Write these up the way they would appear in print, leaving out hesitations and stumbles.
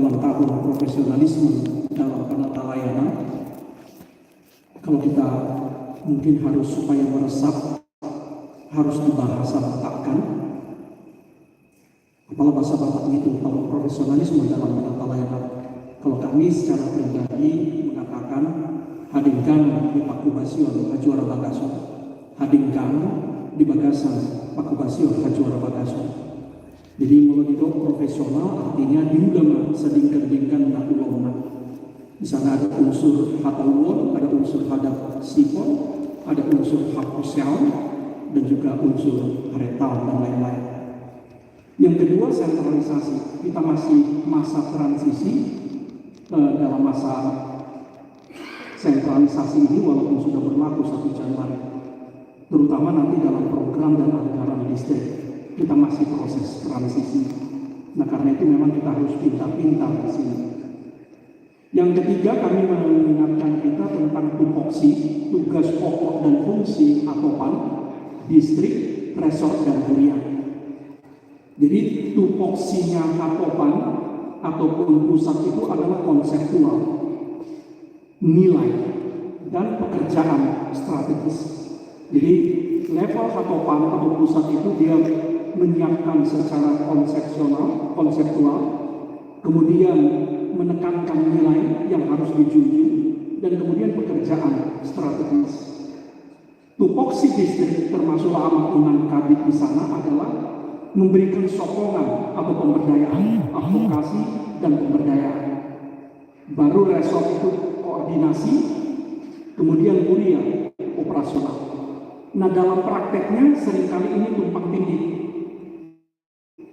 ulang tahun profesionalisme dalam penata layanan. Kalau kita mungkin harus supaya meresap, harus dibahasa letakkan. Kepala bahasa Batak itu kalau profesionalisme dalam penata layanan. Kalau kami secara pribadi mengatakan hadingkan di Pakubasion Hajuara Bagason, hadingkan di Bagasan Pakubasion Hajuara Bagason. Jadi melodidok profesional artinya diulama sedingkan-dingkan tak ulama. Di sana ada unsur hatawon, ada unsur hadap sipon, ada unsur hapusial, dan juga unsur haretal dan lain-lain. Yang kedua, sentralisasi. Kita masih masa transisi dalam masa sentralisasi ini walaupun sudah berlaku 1 Januari. Terutama nanti dalam program dan anggaran distrik. Kita masih proses transisi. Nah, karena itu memang kita harus pintar-pintar di sini. Yang ketiga, kami mengingatkan kita tentang tupoksi, tugas pokok dan fungsi ATOPAN, distrik, resort, dan hurian. Jadi tupoksinya ATOPAN ataupun pusat itu adalah konseptual, nilai, dan pekerjaan strategis. Jadi level ATOPAN atau pusat itu dia menyiapkan secara konseptual, kemudian menekankan nilai yang harus dijunjung, dan kemudian pekerjaan strategis. Tupoksi distrik termasuk amat iman kabit di sana adalah memberikan sokongan atau pemberdayaan, advokasi, dan pemberdayaan. Baru resort itu koordinasi, kemudian kuliah operasional. Nah, dalam prakteknya seringkali ini tumpang tindih.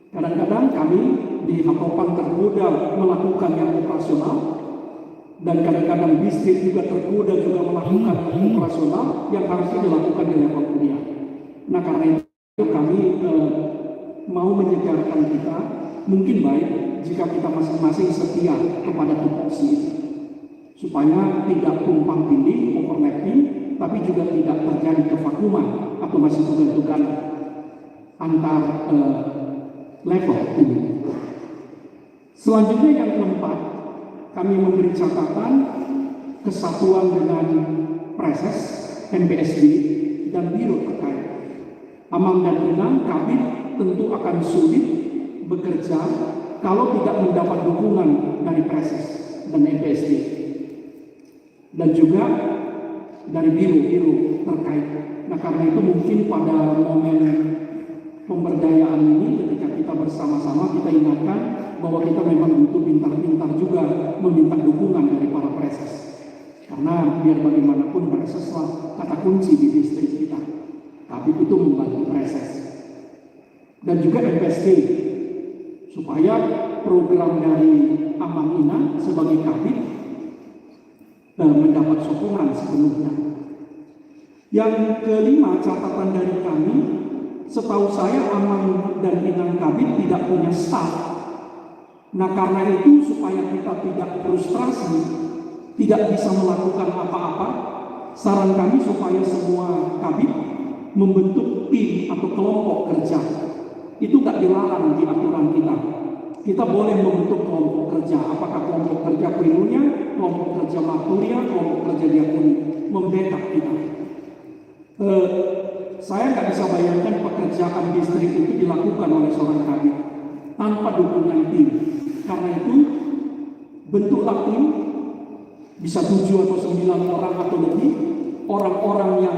Kadang-kadang kami di ATOPAN tergoda melakukan yang operasional, dan kadang-kadang distrik juga tergoda juga melakukan operasional yang harusnya dilakukan di level kuliah. Nah, karena itu kami mau menyegarkan kita, mungkin baik jika kita masing-masing setia kepada tupoksi itu, supaya tidak tumpang tindih, overlapping, tapi juga tidak terjadi kevakuman atau masih tugas-tugas antar level ini. Selanjutnya yang keempat, kami memberi catatan kesatuan dengan Preses, MPSD, dan Biro terkait. Amang dan Inang Kabit tentu akan sulit bekerja kalau tidak mendapat dukungan dari Preses dan MPSD, dan juga dari biro-biro terkait. Nah, karena itu mungkin pada momen pemberdayaan ini ketika kita bersama-sama kita ingatkan bahwa kita memang butuh pintar-pintar juga meminta dukungan dari para Preses. Karena biar bagaimanapun Preses lah kata kunci di distrik kita. Tapi itu membantu Preses. Dan juga MPSD supaya program dari Amang Ina sebagai kabit mendapat sokongan sepenuhnya. Yang kelima, catatan dari kami, setahu saya Amang dan Inang Kabit tidak punya staf. Nah, karena itu supaya kita tidak frustrasi, tidak bisa melakukan apa-apa, saran kami supaya semua kabit membentuk tim atau kelompok kerja. Itu nggak dilarang di aturan kita. Kita boleh membentuk kelompok kerja. Apakah kelompok kerja Plinunya, kelompok kerja Maturia, kelompok kerja Diakoni, membackup kita. Saya nggak bisa bayangkan pekerjaan distrik itu dilakukan oleh seorang kabit tanpa dukungan tim. Karena itu bentuklah tim, bisa 7 atau 9 orang atau lebih, orang-orang yang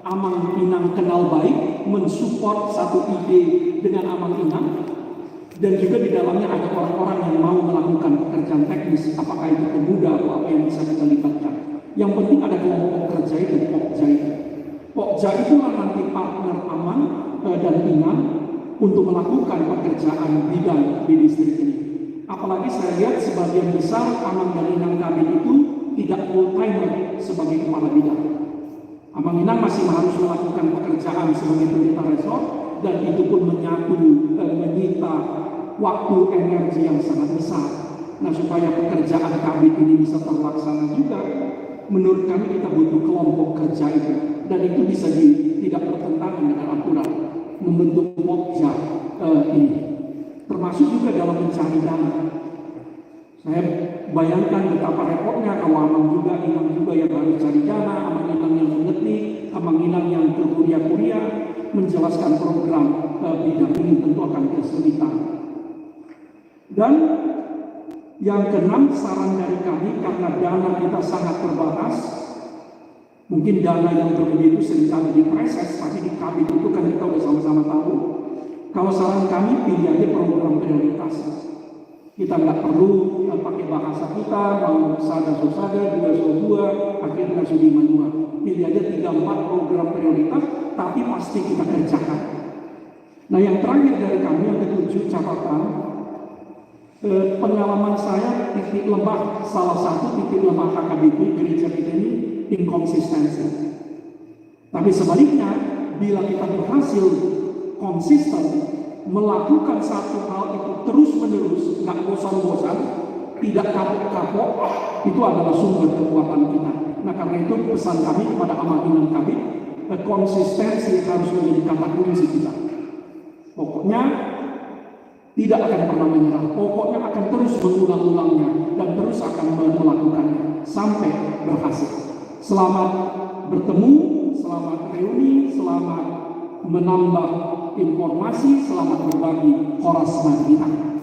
Amang Inang kenal baik, mensupport satu ide dengan Amang Inang, dan juga di dalamnya ada orang-orang yang mau melakukan pekerjaan teknis, apakah itu pemuda atau apa yang bisa kita libatkan. Yang penting ada kelompok kerja itu, Pokja itu. Pokja itulah nanti partner Amang dan Inang untuk melakukan pekerjaan bidang di distrik ini. Apalagi saya lihat sebagian besar Amang dan Inang Kabit itu tidak full timer sebagai kepala bidang. Amang Inang masih harus melakukan pekerjaan sebagai pendeta resort, dan itu pun menyita waktu energi yang sangat besar. Nah, supaya pekerjaan kabit ini bisa terlaksana juga, menurut kami kita butuh kelompok kerja itu, dan itu bisa tidak bertentangan dengan aturan membentuk Pokja ini. Termasuk juga dalam mencari dana. Saya bayangkan betapa repotnya kalau Amang juga, Inang juga yang harus cari dana, Amang Inang yang mengerti, Amang Inang yang berkuliah-kuliah, menjelaskan program bidang ini tentu akan kesulitan. Dan yang keenam, saran dari kami, karena dana kita sangat terbatas, mungkin dana yang terlebih itu seringkali dipreses, tapi di kabin itu kan kita udah sama-sama tahu. Kalau saran kami, pilih aja program prioritas. Kita nggak perlu pakai bahasa kita, mau sada-sada, dua, akhirnya sudi manua. Pilih aja 3-4 program prioritas, tapi pasti kita kerjakan. Nah, yang terakhir dari kami, yang ketujuh catatan, pengalaman saya, titik lemah, salah satu titik lemah HKBP gereja kita ini inkonsistensi. Tapi sebaliknya, bila kita berhasil konsisten melakukan satu hal itu terus-menerus, nggak bosan-bosan, tidak kapok-kapok, itu adalah sumber kekuatan kita. Nah, karena itu pesan kami kepada Amang Inang kami, konsistensi harus menjadi kata kunci kita. Pokoknya tidak akan pernah menyerah, pokoknya akan terus mengulang-ulangnya dan terus akan melakukannya sampai berhasil. Selamat bertemu, selamat reuni, selamat menambah informasi, selamat berbagi. Horas Margina.